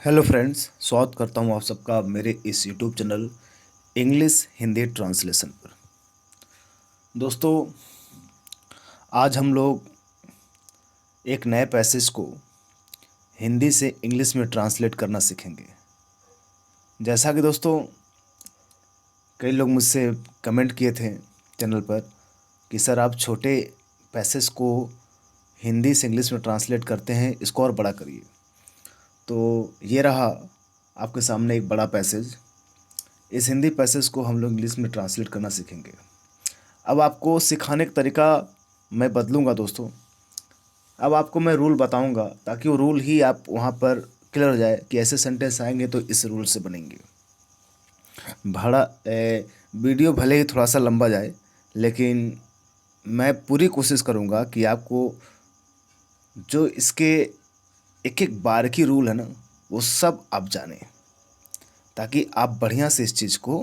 Hello friends, स्वागत करता हूं आप सबका मेरे इस YouTube channel English Hindi translation पर। दोस्तों, आज हम लोग एक नए पैसेज को हिंदी से इंग्लिश में ट्रांसलेट करना सीखेंगे। जैसा कि दोस्तों कई लोग मुझसे कमेंट किए थे चैनल पर कि सर आप छोटे पैसेज को हिंदी से इंग्लिश में ट्रांसलेट करते हैं, इसको और बड़ा करिए। तो ये रहा आपके सामने एक बड़ा पैसेज। इस हिंदी पैसेज को हम लोग इंग्लिश में ट्रांसलेट करना सीखेंगे। अब आपको सिखाने का तरीका मैं बदलूंगा दोस्तों। अब आपको मैं रूल बताऊंगा ताकि वो रूल ही आप वहाँ पर क्लियर हो जाए कि ऐसे सेंटेंस आएंगे तो इस रूल से बनेंगे। वीडियो भले ही थोड़ा सा लंबा जाए, लेकिन मैं पूरी कोशिश करूँगा कि आपको जो इसके एक एक बारीकी रूल है ना, वो सब आप जानें, ताकि आप बढ़िया से इस चीज़ को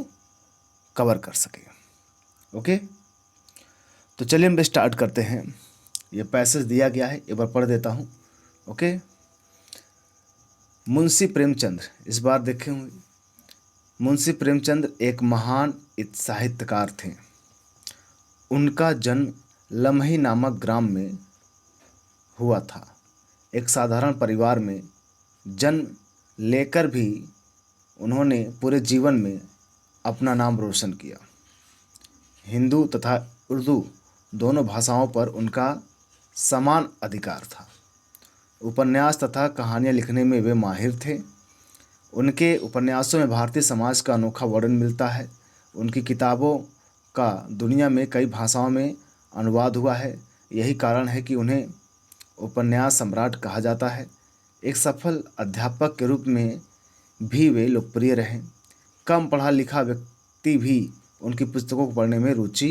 कवर कर सकें। ओके, तो चलिए हम स्टार्ट करते हैं। ये पैसेज दिया गया है, एक बार पढ़ देता हूँ। ओके, मुंशी प्रेमचंद्र, इस बार देखे होंगे, मुंशी प्रेमचंद्र एक महान साहित्यकार थे। उनका जन्म लम्ही नामक ग्राम में हुआ था। एक साधारण परिवार में जन्म लेकर भी उन्होंने पूरे जीवन में अपना नाम रोशन किया। हिंदू तथा उर्दू दोनों भाषाओं पर उनका समान अधिकार था। उपन्यास तथा कहानियाँ लिखने में वे माहिर थे। उनके उपन्यासों में भारतीय समाज का अनोखा वर्णन मिलता है। उनकी किताबों का दुनिया में कई भाषाओं में अनुवाद हुआ है। यही कारण है कि उन्हें उपन्यास सम्राट कहा जाता है। एक सफल अध्यापक के रूप में भी वे लोकप्रिय रहे। कम पढ़ा लिखा व्यक्ति भी उनकी पुस्तकों को पढ़ने में रुचि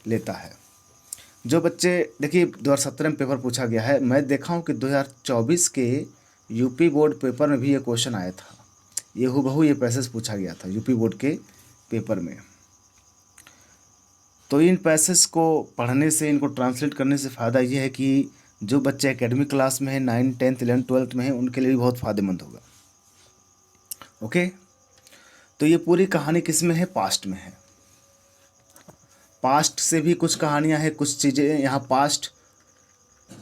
लेता है। जो बच्चे, देखिए 2017 में पेपर पूछा गया है, मैं देखा हूँ कि 2024 के यूपी बोर्ड पेपर में भी ये क्वेश्चन आया था। ये हूबहू ये पैसेज पूछा गया था यूपी बोर्ड के पेपर में। तो इन पैसेज को पढ़ने से, इनको ट्रांसलेट करने से फ़ायदा ये है कि जो बच्चे एकेडमिक क्लास में हैं, 9, 10, 11, 12 में हैं, उनके लिए भी बहुत फ़ायदेमंद होगा। ओके, तो ये पूरी कहानी किस में है? पास्ट में है। पास्ट से भी कुछ कहानियाँ हैं, कुछ चीज़ें यहाँ पास्ट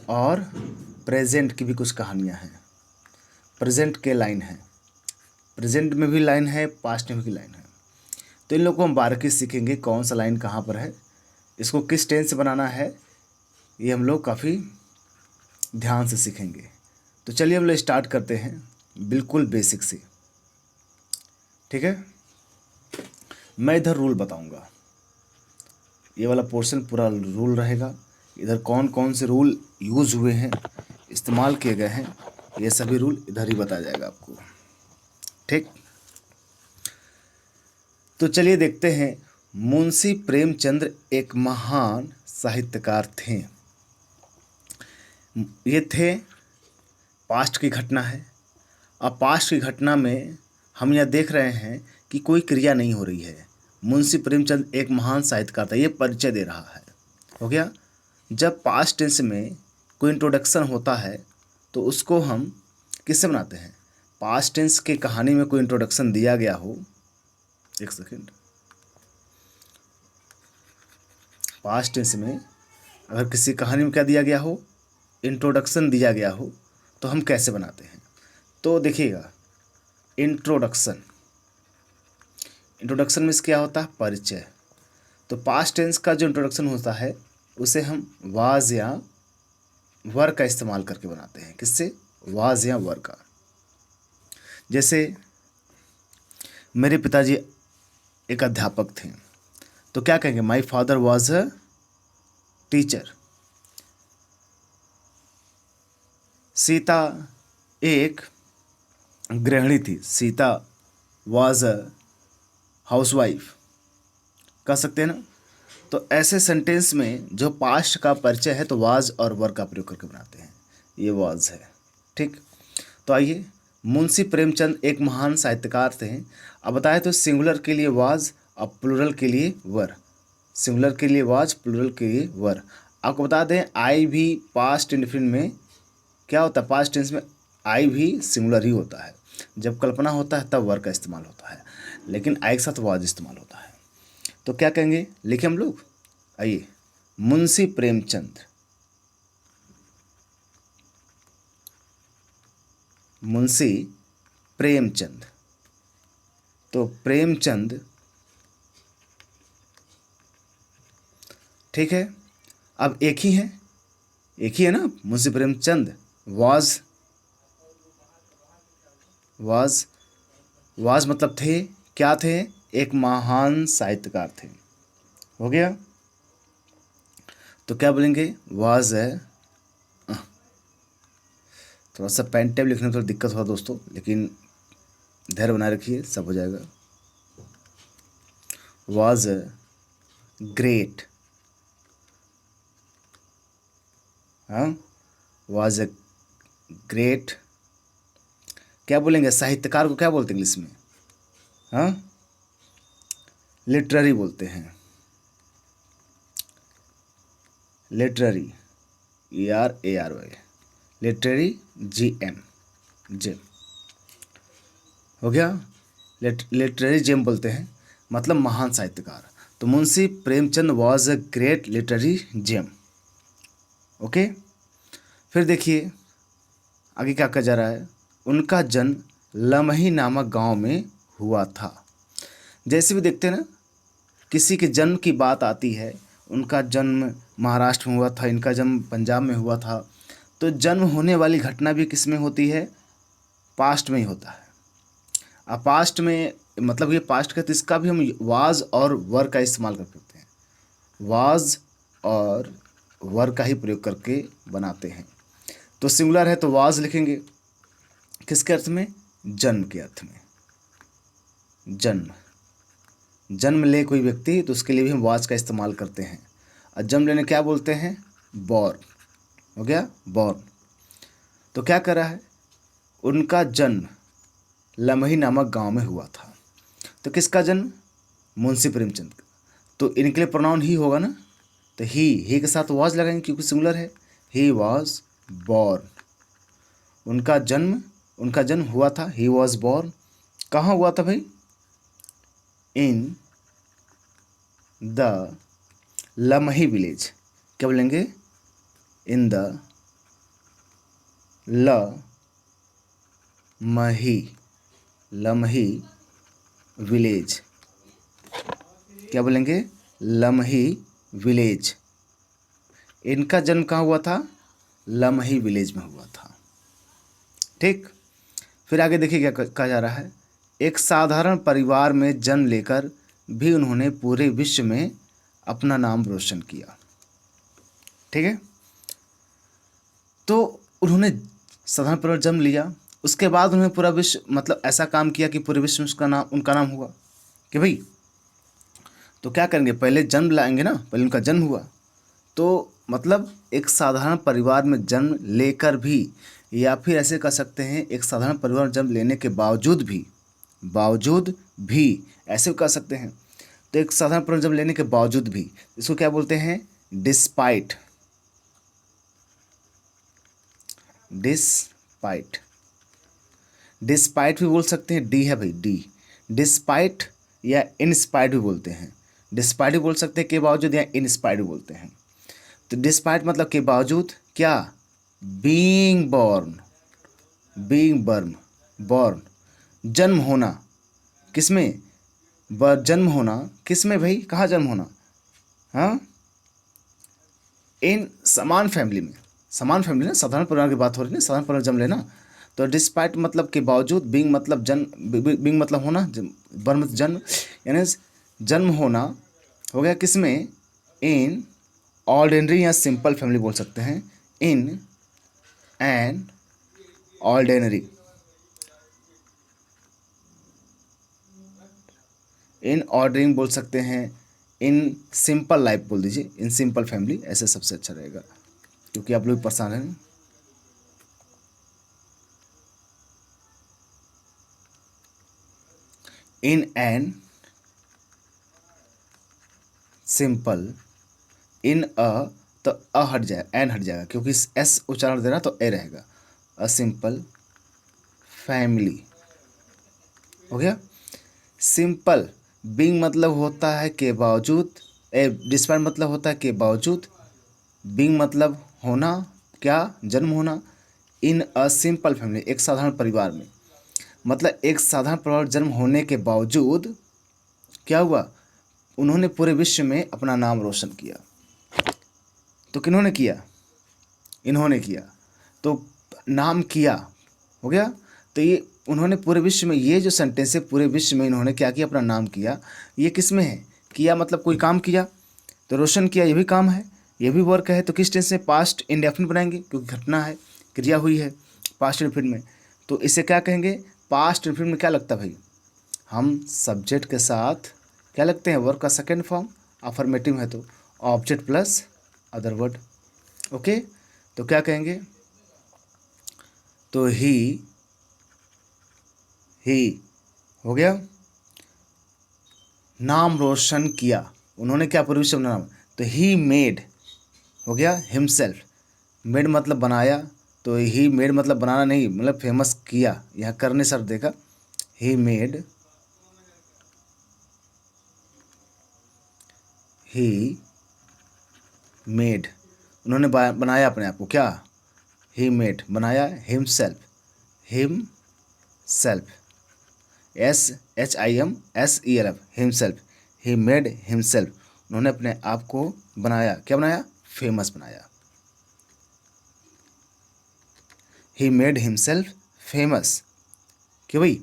और प्रेजेंट की भी कुछ कहानियाँ हैं। प्रेजेंट के लाइन है, प्रेजेंट में भी लाइन है, पास्ट में भी लाइन है। तो इन लोगों को हम बारीकी सीखेंगे, कौन सा लाइन कहाँ पर है, इसको किस टेंस से बनाना है, ये हम लोग काफ़ी ध्यान से सीखेंगे। तो चलिए हम लोग स्टार्ट करते हैं बिल्कुल बेसिक से। ठीक है, मैं इधर रूल बताऊंगा। ये वाला पोर्शन पूरा रूल रहेगा। इधर कौन कौन से रूल यूज़ हुए हैं, इस्तेमाल किए गए हैं, ये सभी रूल इधर ही बताया जाएगा आपको। ठीक, तो चलिए देखते हैं। मुंशी प्रेमचंद्र एक महान साहित्यकार थे। ये थे, पास्ट की घटना है। अब पास्ट की घटना में हम यह देख रहे हैं कि कोई क्रिया नहीं हो रही है। मुंशी प्रेमचंद एक महान साहित्यकार था, ये परिचय दे रहा है। हो गया। जब पास्ट टेंस में कोई इंट्रोडक्शन होता है तो उसको हम किससे बनाते हैं? पास्ट टेंस के कहानी में कोई इंट्रोडक्शन दिया गया हो, एक सेकेंड, पास्ट टेंस में अगर किसी कहानी में क्या दिया गया हो, इंट्रोडक्शन दिया गया हो, तो हम कैसे बनाते हैं? तो देखिएगा, इंट्रोडक्शन, इंट्रोडक्शन में क्या होता है? परिचय। तो पास्ट टेंस का जो इंट्रोडक्शन होता है उसे हम वाज या वर का इस्तेमाल करके बनाते हैं। किससे? वाज या वर का। जैसे मेरे पिताजी एक अध्यापक थे, तो क्या कहेंगे? My father was a teacher. Sita एक गृहिणी थी, सीता वॉज अ हाउसवाइफ, कह सकते हैं ना। तो ऐसे सेंटेंस में जो पास्ट का परिचय है तो वाज और वर का प्रयोग करके बनाते हैं। ये वाज है। ठीक, तो आइए, मुंशी प्रेमचंद एक महान साहित्यकार थे। अब बताए तो सिंगुलर के लिए वाज और प्लूरल के लिए वर। सिंगुलर के लिए वाज, प्लूरल के लिए वर। आपको बता दें, आई भी पास्ट इंडेफिनिट में क्या होता है? पास्ट टेंस में आई भी सिंगुलर ही होता है। जब कल्पना होता है तब वर का इस्तेमाल होता है, लेकिन आई के साथ वाज इस्तेमाल होता है। तो क्या कहेंगे, लिखे हम लोग, आइए, मुंशी प्रेमचंद, मुंशी प्रेमचंद। तो प्रेमचंद, ठीक है। अब एक ही है ना, Munshi Premchand was, was, was मतलब थे, क्या थे, एक महान साहित्यकार थे। हो गया। तो क्या बोलेंगे, वाज है, थोड़ा सा पेन टेप लिखने में थोड़ा दिक्कत हुआ दोस्तों, लेकिन धैर्य बनाए रखिए, सब हो जाएगा। वाज ग्रेट, हाँ, वाज ए ग्रेट, क्या बोलेंगे, साहित्यकार को क्या बोलते हैं इंग्लिश में, हाँ, लिटरेरी बोलते हैं, लिटरेरी, ERARY, लिटरेरी, GM, हो गया। लिटरेरी जेम बोलते हैं, मतलब महान साहित्यकार। तो Munshi Premchand was a great literary gem. Okay, फिर देखिए आगे क्या कहा जा रहा है, उनका जन्म लमही नामक गांव में हुआ था। जैसे भी देखते हैं ना, किसी के जन्म की बात आती है, उनका जन्म महाराष्ट्र में हुआ था, इनका जन्म पंजाब में हुआ था, तो जन्म होने वाली घटना भी किस में होती है, पास्ट में ही होता है। अब पास्ट में मतलब ये पास्ट का, तो इसका भी हम वाज और वर का इस्तेमाल कर सकते हैं, वाज और वर का ही प्रयोग करके बनाते हैं। तो सिंगुलर है तो वाज लिखेंगे, किसके अर्थ में, जन्म के अर्थ में, जन्म, जन्म ले कोई व्यक्ति तो उसके लिए भी हम वाज का इस्तेमाल करते हैं। और जन्म लेने क्या बोलते हैं, बॉर्न, हो गया, बॉर्न। तो क्या करा है, उनका जन्म लमही नामक गांव में हुआ था। तो किसका जन्म, मुंशी प्रेमचंद का। तो इनके लिए प्रोनाउन ही होगा ना, तो ही के साथ वाज लगाएंगे क्योंकि सिंगुलर है, ही वॉज बॉर्न, उनका जन्म हुआ था, ही वॉज बॉर्न। कहाँ हुआ था भाई, इन द लमही विलेज, क्या बोलेंगे, इन द लमही विलेज, क्या बोलेंगे, लमही विलेज। इनका जन्म कहाँ हुआ था, लमही विलेज में हुआ था। ठीक, फिर आगे देखिए क्या कहा जा रहा है, एक साधारण परिवार में जन्म लेकर भी उन्होंने पूरे विश्व में अपना नाम रोशन किया। ठीक है, तो उन्होंने साधारण परिवार जन्म लिया, उसके बाद उन्होंने पूरा विश्व मतलब ऐसा काम किया कि पूरे विश्व में उनका नाम हुआ कि भाई, तो क्या करेंगे, पहले जन्म लाएंगे ना, पहले उनका जन्म हुआ, तो मतलब एक साधारण परिवार में जन्म लेकर भी, या फिर ऐसे कह सकते हैं एक साधारण परिवार में जन्म लेने के बावजूद भी ऐसे कह सकते हैं। तो एक साधारण परिवार में जन्म लेने के बावजूद भी, इसको क्या बोलते हैं, डिस्पाइट, डिस्पाइट भी बोल सकते हैं, डी है भाई, डी, डिस्पाइट या इनस्पाइट भी बोलते हैं। डिस्पाइट भी बोल सकते हैं के बावजूद, या इनस्पाइट भी बोलते हैं। तो डिस्पाइट मतलब के बावजूद, क्या, बीइंग बॉर्न, जन्म होना, किसमें, जन्म होना किसमें भाई, कहाँ जन्म होना, हाँ, इन समान फैमिली में, ना, साधारण परिवार की बात हो रही है, साधारण परिवार जन्म लेना। तो डिस्पाइट मतलब के बावजूद, बीइंग मतलब बीइंग मतलब होना, बर्म जन्म, यानी जन्म होना, हो गया किसमें, इन ऑर्डिनरी या सिंपल फैमिली बोल सकते हैं, in an ordinary, in ordering बोल सकते हैं, इन सिंपल लाइफ बोल दीजिए, इन सिंपल फैमिली, ऐसे सबसे अच्छा रहेगा क्योंकि आप लोग परेशान हैं। इन एन सिंपल, इन तो हट जाएगा, एन हट जाएगा क्योंकि एस उच्चारण देना तो ए रहेगा, अ सिंपल फैमिली, हो गया। सिंपल बीइंग मतलब होता है के बावजूद, डिस्पाइट मतलब होता है के बावजूद, बीइंग मतलब होना, क्या, जन्म होना। इन अ सिंपल फैमिली, एक साधारण परिवार में, मतलब एक साधारण परिवार जन्म होने के बावजूद क्या हुआ, उन्होंने पूरे विश्व में अपना नाम रोशन किया। तो किन्होंने किया, इन्होंने किया। तो नाम किया हो गया। तो ये उन्होंने पूरे विश्व में, ये जो सेंटेंस है, पूरे विश्व में इन्होंने क्या किया, अपना नाम किया। ये किस में है, किया मतलब कोई काम किया, तो रोशन किया ये भी काम है, ये भी वर्क है। तो किस टेंस में, पास्ट इंडेफिनिट बनाएंगे क्योंकि घटना है, क्रिया हुई है पास्ट इंडेफिनिट में। तो इसे क्या कहेंगे, पास्ट इंडेफिनिट में क्या लगता है भाई, हम सब्जेक्ट के साथ क्या लगते हैं, वर्क का सेकेंड फॉर्म, अफर्मेटिव है तो object plus other word. Okay, तो क्या कहेंगे, तो ही हो गया, नाम रोशन किया, उन्होंने क्या, पूरे विश्व में नाम। तो ही मेड हो गया हिमसेल्फ, मेड मतलब बनाया, तो ही मेड मतलब बनाना नहीं, मतलब फेमस किया, यहाँ करने सर देखा, ही मेड, ही मेड, उन्होंने बनाया अपने आप को, क्या, ही मेड बनाया, him self, SHIMSELF himself, he made himself, उन्होंने अपने आप को बनाया, क्या बनाया, फेमस बनाया। ही मेड हिमसेल्फ फेमस, कि भाई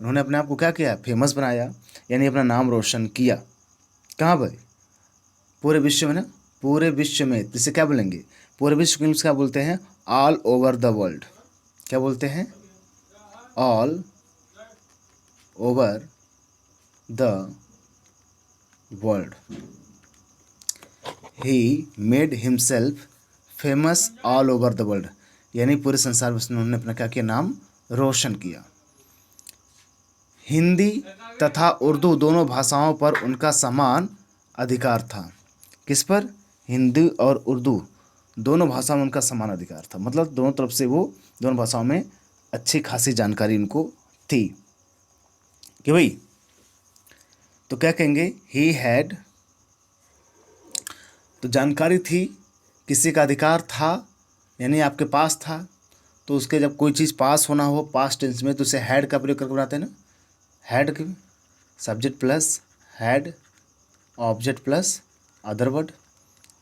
उन्होंने अपने आप को क्या किया, फेमस बनाया, यानी अपना नाम रोशन किया। कहाँ भाई, पूरे विश्व में ना, पूरे विश्व में। इसे क्या बोलेंगे, पूरे विश्व में क्या बोलते हैं, ऑल ओवर द वर्ल्ड। क्या बोलते हैं, all over the world. He made himself famous all over the world, यानी पूरे संसार में उन्होंने अपना क्या किया, नाम रोशन किया। हिंदी तथा उर्दू दोनों भाषाओं पर उनका समान अधिकार था। किस पर, हिंदी और उर्दू दोनों भाषाओं में उनका समान अधिकार था, मतलब दोनों तरफ से वो दोनों भाषाओं में अच्छी खासी जानकारी इनको थी, कि भाई, तो क्या कहेंगे, ही हैड, तो जानकारी थी, किसी का अधिकार था, यानी आपके पास था। तो उसके जब कोई चीज़ पास होना हो पास्ट टेंस में, तो उसे हैड का प्रयोग करके बनाते हैं ना, हैड के subject plus had, object plus other word.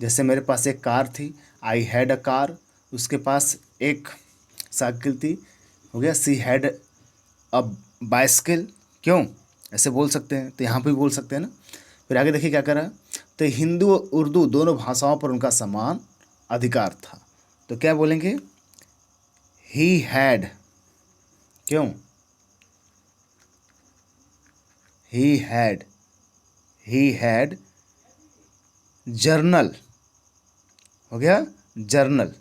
जैसे मेरे पास एक कार थी, आई हैड अ कार, उसके पास एक साइकिल थी, हो गया, सी हैड अ बाइसिकल। क्यों, ऐसे बोल सकते हैं, तो यहाँ पे भी बोल सकते हैं ना। फिर आगे देखिए क्या करा, तो हिंदू और उर्दू दोनों भाषाओं पर उनका समान अधिकार था। तो क्या बोलेंगे, ही हैड, क्यों, he had, he had journal, हो गया, जर्नल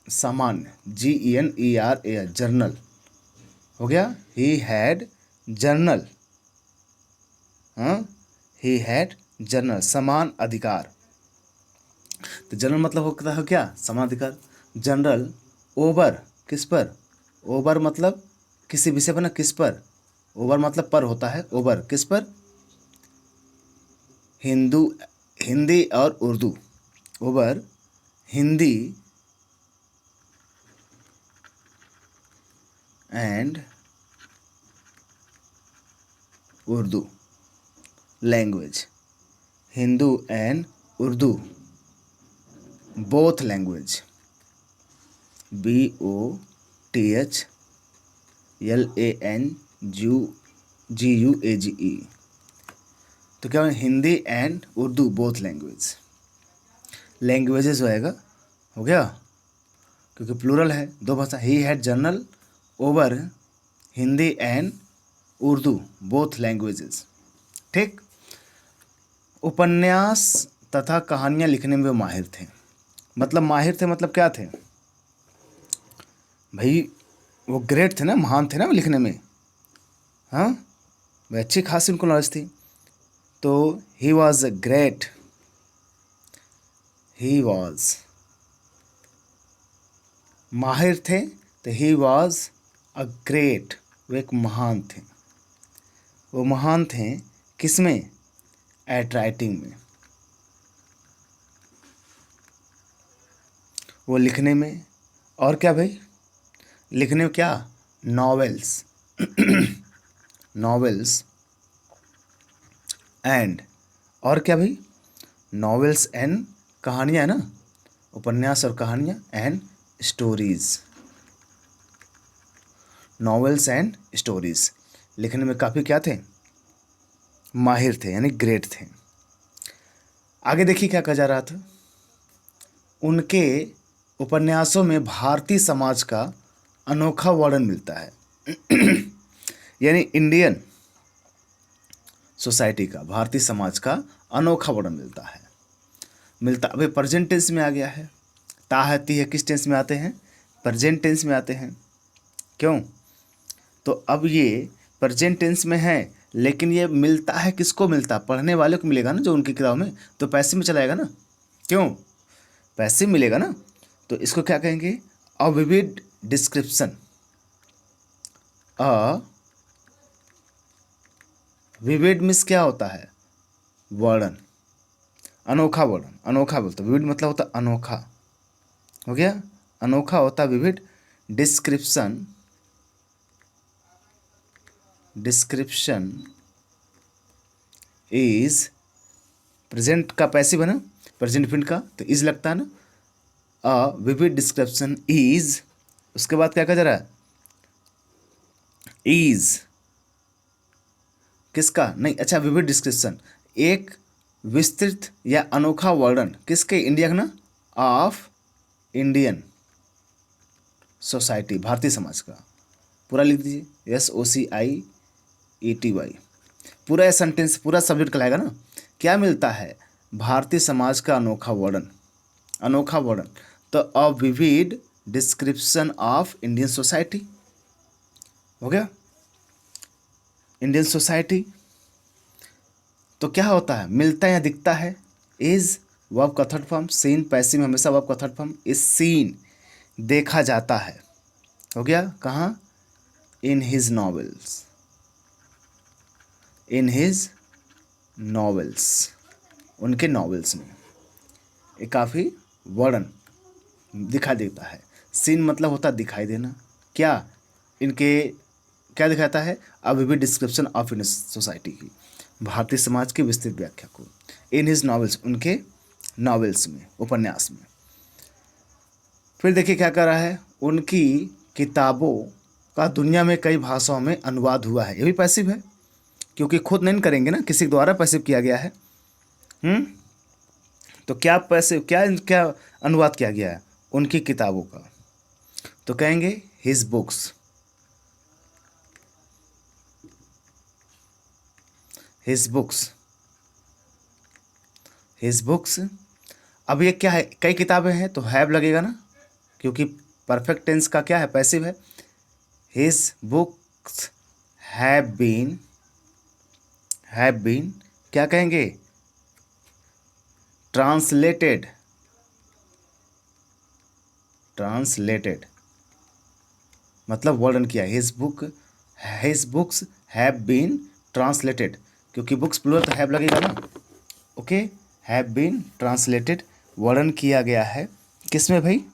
सामान्य, GENERAL जर्नल, हो गया, ही हैड जर्नल, हाँ, ही हैड जर्नल समान अधिकार। तो जनरल मतलब होता है क्या, समान अधिकार। जनरल ओवर, किस पर, ओवर मतलब किसी विषय पर ना, किस पर, ओवर मतलब पर होता है, ओवर किस पर, हिंदू, हिंदी और Urdu, over Hindi and Urdu language, Hindu and Urdu both language, BOTHLANGUAGE। तो क्या Hindi and Urdu both language, languages होएगा, हो गया, क्योंकि प्लूरल है, दो भाषा। He had journal over Hindi and Urdu both languages, ठीक। उपन्यास तथा कहानियाँ लिखने में वे माहिर थे, मतलब माहिर थे मतलब क्या थे भाई, वो ग्रेट थे ना, महान थे ना वो लिखने में, हाँ, वे अच्छी खासी उनको नॉलेज थी। तो he was great, he was माहिर थे तो ही वॉज अ ग्रेट, वो एक महान थे। वो महान थे किसमें? एट राइटिंग में, वो लिखने में। और क्या भाई? लिखने में क्या? नॉवेल्स नॉवेल्स एंड, और क्या भाई? नॉवेल्स एंड, कहानियाँ है ना, उपन्यास और कहानियाँ, and stories. Novels and stories लिखने में काफ़ी क्या थे? माहिर थे, यानी ग्रेट थे। आगे देखिए क्या कहा जा रहा था। उनके उपन्यासों में भारतीय समाज का अनोखा वर्णन मिलता है यानी इंडियन सोसाइटी का, भारतीय समाज का अनोखा वर्णन मिलता। अभी प्रेजेंट टेंस में आ गया है। ताहती है किस टेंस में आते हैं? प्रेजेंट टेंस में आते हैं। क्यों? तो अब ये प्रेजेंट टेंस में है, लेकिन ये मिलता है किसको? मिलता पढ़ने वाले को मिलेगा ना, जो उनकी किताब में, तो पैसिव में चलाएगा ना। क्यों? पैसिव मिलेगा ना। तो इसको क्या कहेंगे? अ विविड डिस्क्रिप्शन। अ विविड मीन्स क्या होता है? वर्णन, अनोखा वर्णन। अनोखा बोलते, विविड मतलब होता अनोखा, हो गया। अनोखा होता vivid. Description, description is, present का पैसिव है ना, प्रेजेंट फिल्ड का, तो इज लगता है ना। अ विविड डिस्क्रिप्शन इज, उसके बाद क्या कहा जा रहा है? इज किसका? नहीं, अच्छा, विविड डिस्क्रिप्शन एक विस्तृत या अनोखा वर्णन किसके? इंडिया का ना, of Indian society, Bharatiya Samaj का। पूरा लिख दीजिए, SOCIETY। पूरा सेंटेंस, पूरा सब्जेक्ट कहलाएगा ना। क्या मिलता है? भारतीय समाज का अनोखा वर्णन। अनोखा वर्णन, तो अ vivid description of Indian society, हो गया। इंडियन सोसाइटी, तो क्या होता है? मिलता है या दिखता है? इज वर्ब का थर्ड फॉर्म, सीन पैसिव में हमेशा वर्ब का थर्ड फॉर्म। इज सीन, देखा जाता है, हो गया। कहाँ? In his novels, in his novels, उनके नॉवेल्स में। ये काफ़ी वर्णन दिखा देता है। सीन मतलब होता है दिखाई देना। क्या? इनके क्या दिखाता है? अ vivid description of Indian society की, भारतीय समाज की विस्तृत व्याख्या को। इन हिज नॉवेल्स, उनके नॉवेल्स में, उपन्यास में। फिर देखिए क्या कर रहा है। उनकी किताबों का दुनिया में कई भाषाओं में अनुवाद हुआ है। ये भी पैसिव है, क्योंकि खुद नहीं करेंगे ना, किसी के द्वारा पैसिव किया गया है। तो क्या पैसिव, क्या क्या अनुवाद किया गया है उनकी किताबों का? तो कहेंगे his books, his books, his books. अब ये क्या है? कई किताबें हैं तो हैव लगेगा ना, क्योंकि परफेक्ट टेंस का क्या है? पैसिव है। हिज बुक्स हैव बीन क्या कहेंगे? ट्रांसलेटेड, ट्रांसलेटेड मतलब वर्णन किया। His books have been translated, क्योंकि बुक्स प्लूरल तो हैव लगेगा ना। ओके, हैव बीन ट्रांसलेटेड, वर्णन किया गया है। किसमें भाई?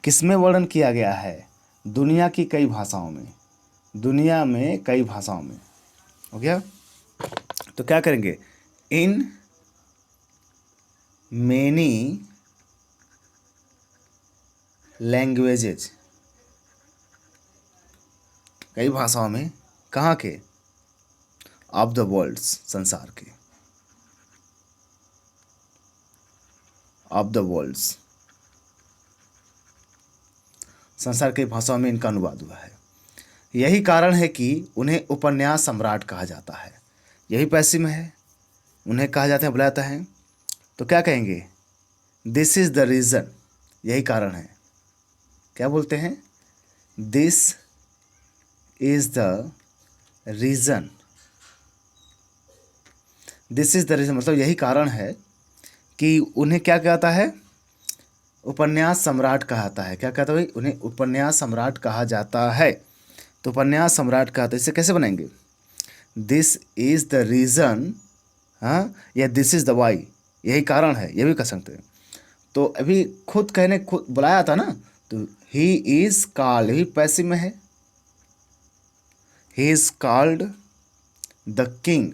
किसमें वर्णन किया गया है? दुनिया की कई भाषाओं में, दुनिया में कई भाषाओं में, हो गया। तो क्या करेंगे? इन मेनी लैंग्वेजेज, कई भाषाओं में, कहाँ के? ऑफ द वर्ल्ड, संसार के, ऑफ द वर्ल्ड्स, संसार की भाषाओं में इनका अनुवाद हुआ है। यही कारण है कि उन्हें उपन्यास सम्राट कहा जाता है। यही पैसिव में है, उन्हें कहा जाता है, बुलाया जाता है। तो क्या कहेंगे? दिस इज द रीज़न, यही कारण है। क्या बोलते हैं? This is the reason, this is the reason मतलब यही कारण है कि उन्हें क्या कहता है? उपन्यास सम्राट कहा जाता है। क्या कहता है भाई? उन्हें उपन्यास सम्राट कहा जाता है। तो उपन्यास सम्राट कहा, तो इसे कैसे बनाएंगे? दिस इज द रीज़न, हाँ, या दिस इज द वाई, यही कारण है, ये भी कह सकते हैं। तो अभी खुद कहने, खुद बुलाया था ना, तो he is called, he passive में है, he is called the king,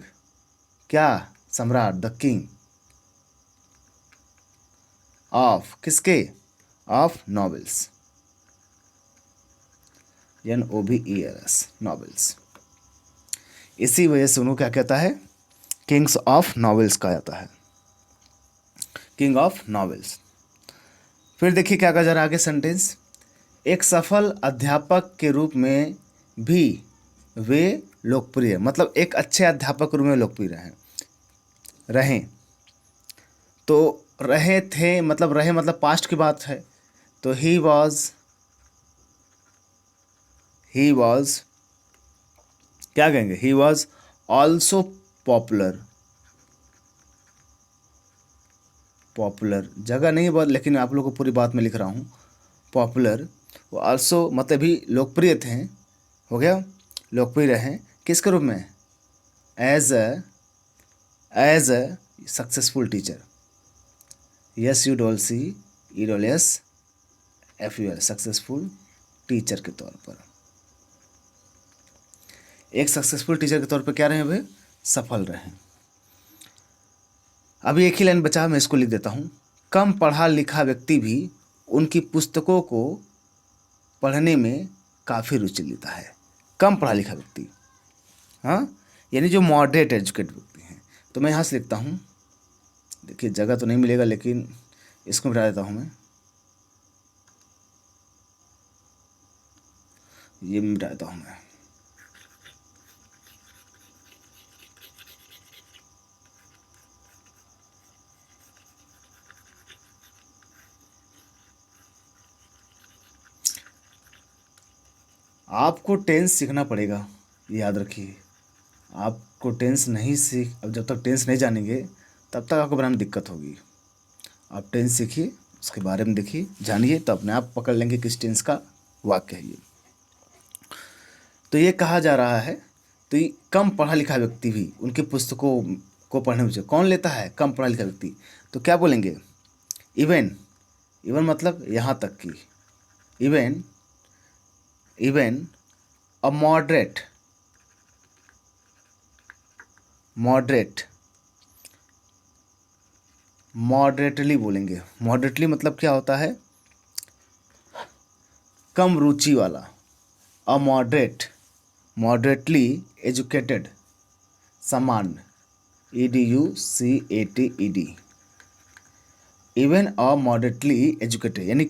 क्या? सम्राट, द किंग ऑफ, किसके? Of novels, NOVELS, novels. इसी वजह से उन्होंने क्या कहता है? किंग्स ऑफ नॉवेल्स कहा जाता है, किंग ऑफ नॉवेल्स। फिर देखिए क्या कहा जा रहा है आगे सेंटेंस। एक सफल अध्यापक के रूप में भी वे लोकप्रिय, मतलब एक अच्छे अध्यापक के रूप में लोकप्रिय रहें। तो रहे थे, मतलब रहे मतलब पास्ट की बात है, तो ही वॉज क्या कहेंगे? He was also popular, popular जगह नहीं बहुत, लेकिन आप लोगों को पूरी बात में लिख रहा हूँ। पॉपुलर, वो ऑल्सो मतलब भी लोकप्रिय थे, हो गया, लोकप्रिय रहे किसके रूप में? As a successful teacher, SUCCESSFUL, successful teacher के तौर पर, एक सक्सेसफुल टीचर के तौर पर क्या रहे वे? सफल रहे। अभी एक ही लाइन बचा, मैं इसको लिख देता हूँ। कम पढ़ा लिखा व्यक्ति भी उनकी पुस्तकों को पढ़ने में काफ़ी रुचि लेता है। कम पढ़ा लिखा व्यक्ति, हाँ, यानी जो मॉडरेट एजुकेटेड व्यक्ति हैं। तो मैं यहाँ से लिखता हूँ, देखिए जगह तो नहीं मिलेगा, लेकिन इसको मिटा देता हूँ मैं, ये मिटा देता हूँ मैं। आपको टेंस सीखना पड़ेगा, ये याद रखिए। आपको टेंस नहीं सीख, अब जब तक टेंस नहीं जानेंगे तब तक आपको बनाने में दिक्कत होगी। आप टेंस सीखिए, उसके बारे में देखिए, जानिए, तो अपने आप पकड़ लेंगे किस टेंस का वाक्य है ये। तो ये कहा जा रहा है, तो ये कम पढ़ा लिखा व्यक्ति भी उनकी पुस्तकों को पढ़ने में कौन लेता है? कम पढ़ा लिखा व्यक्ति। तो क्या बोलेंगे? इवन, इवन मतलब यहाँ तक कि, इवन अ मॉडरेटली बोलेंगे। मॉडरेटली मतलब क्या होता है? कम रुचि वाला। अ मॉडरेटली एजुकेटेड, सामान्य, EDUCATED। इवन अ मॉडरेटली एजुकेटेड, यानी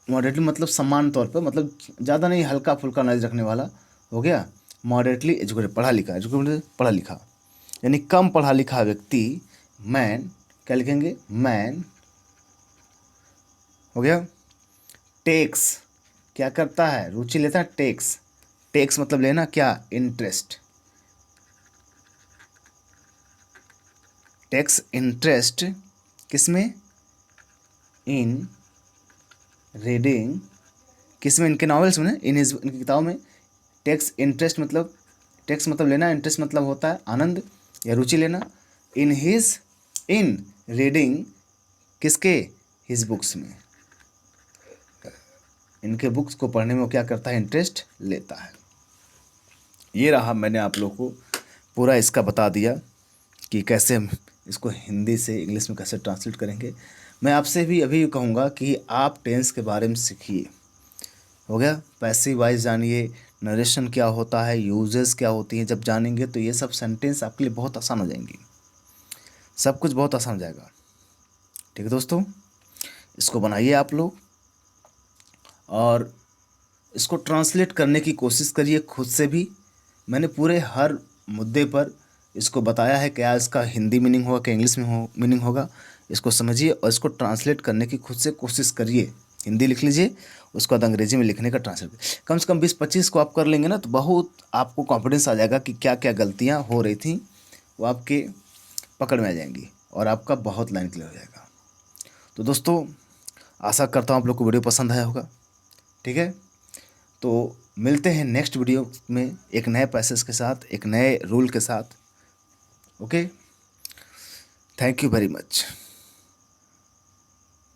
मॉडरेटली मतलब समान तौर पर, मतलब ज़्यादा नहीं, हल्का फुल्का नॉलेज रखने वाला, हो गया। मॉडरेटली एजुकेटेड, पढ़ा लिखा, एजुकेटेड पढ़ा लिखा, यानी कम पढ़ा लिखा व्यक्ति, मैन, क्या लिखेंगे? मैन, हो गया। टेक्स, क्या करता है? रुचि लेता है, टेक्स मतलब लेना, क्या? इंटरेस्ट, टेक्स इंटरेस्ट किसमें? इन रीडिंग, किसमें? इनके नॉवेल्स में, इनकी किताबों में। टेक्स मतलब लेना, इंटरेस्ट मतलब होता है आनंद या रुचि लेना। इन रीडिंग, किसके? हिज बुक्स में, इनके बुक्स को पढ़ने में वो क्या करता है? इंटरेस्ट लेता है। ये रहा, मैंने आप लोग को पूरा इसका बता दिया कि कैसे हम इसको हिंदी से इंग्लिश में कैसे ट्रांसलेट करेंगे। मैं आपसे भी अभी कहूँगा कि आप टेंस के बारे में सीखिए, हो गया। पैसिव वॉइस जानिए, नरेशन क्या होता है, यूजेस क्या होती हैं, जब जानेंगे तो ये सब सेंटेंस आपके लिए बहुत आसान हो जाएंगी, सब कुछ बहुत आसान हो जाएगा। ठीक है दोस्तों, इसको बनाइए आप लोग, और इसको ट्रांसलेट करने की कोशिश करिए खुद से भी। मैंने पूरे हर मुद्दे पर इसको बताया है, क्या इसका हिंदी मीनिंग होगा, क्या इंग्लिश में मीनिंग होगा। इसको समझिए और इसको ट्रांसलेट करने की खुद से कोशिश करिए। हिंदी लिख लीजिए, उसके बाद अंग्रेजी में लिखने का ट्रांसलेट, कम से कम 20-25 को आप कर लेंगे ना, तो बहुत आपको कॉन्फिडेंस आ जाएगा कि क्या क्या गलतियाँ हो रही थी वो आपके पकड़ में आ जाएंगी, और आपका बहुत लाइन क्लियर हो जाएगा। तो दोस्तों, आशा करता हूँ आप लोग को वीडियो पसंद आया होगा। ठीक है, तो मिलते हैं नेक्स्ट वीडियो में एक नए पैसेज के साथ, एक नए रूल के साथ। Okay, thank you very much.